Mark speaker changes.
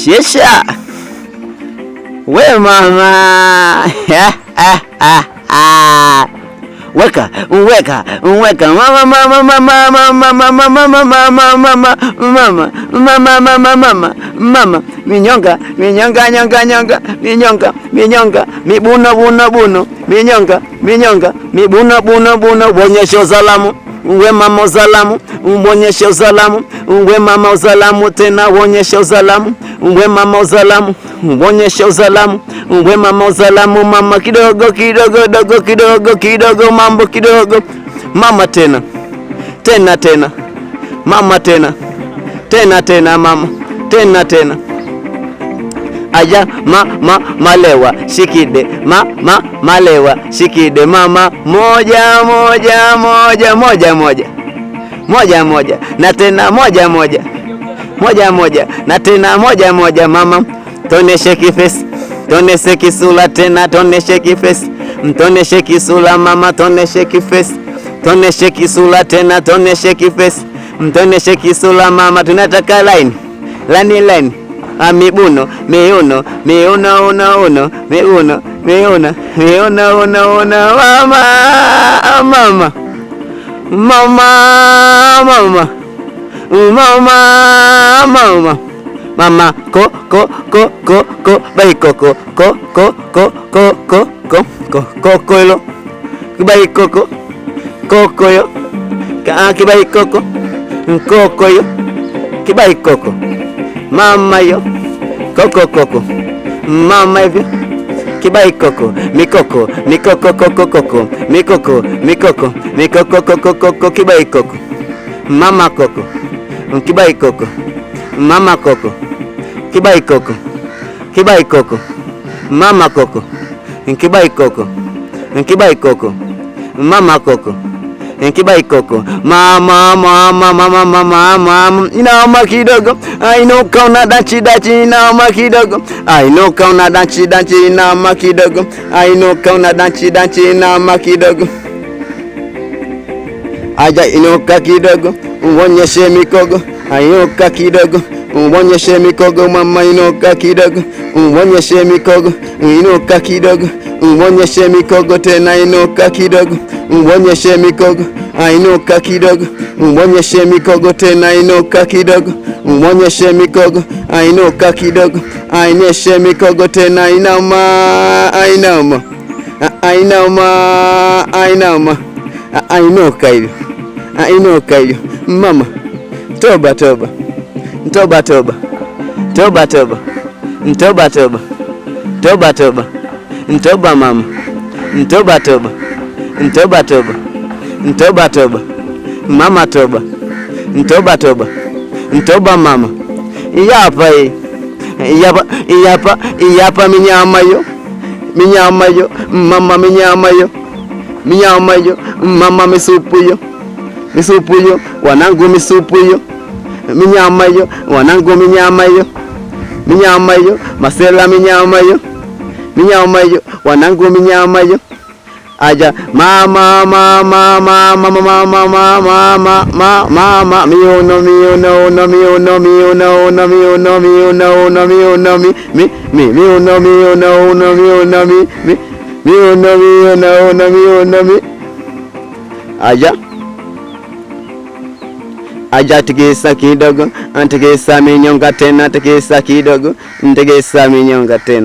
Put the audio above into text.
Speaker 1: Shesha we mama weka mama minyonga mibuno buno bonyesha uzalamu we mama uzalamu umbonyeshe uzalamu we mama uzalamu tena uonyeshe uzalamu we mama uzalamu umbonyeshe uzalamu we mama uzalamu mama kidogo mambo kidogo mama tena mama tena mama tena aya malewa shikide malewa shikide mama moja na tena moja na tena moja mama toneshe kifesi toneshe kisula tena toneshe kifesi toneshe kisula mama toneshe kifesi toneshe kisula tena toneshe kifesi toneshe kisula mama tunataka line mibuno miuno mama ko bai koko yo kibai koko yo kibai koko yo kibai koko mama yo koko mama hivyo kibai koko mikoko kibai koko mama koko kibai koko mama koko kibai koko mama koko kibai koko mama koko kibai koko mama inaoma kidogo ainuka una dachi inaoma kidogo ainuka una dachi inaoma kidogo ainuka una dachi inaoma kidogo aja inuka kidogo uonyeshe mikogo ainuka kidogo uonyeshe mikogo mama inuka kidogo uonyeshe mikogo inuka kidogo uonyeshe mikogo tena inuka kidogo uonyeshe mikogo ainuka kidogo uonyeshe mikogo tena inuka kidogo uonyeshe mikogo ainuka kidogo ainyeshe mikogo tena inama ainuka hiyo mama toba mama mama toba mama iyapa minyama yo mama mama misupu yo wanangu misupu yo minyama yo wanangu minyama yo masela minyama yo wanangu minyama yo aja mama miuno aja tikisa kidogo tikisa minyonga tena tikisa kidogo tikisa minyonga tena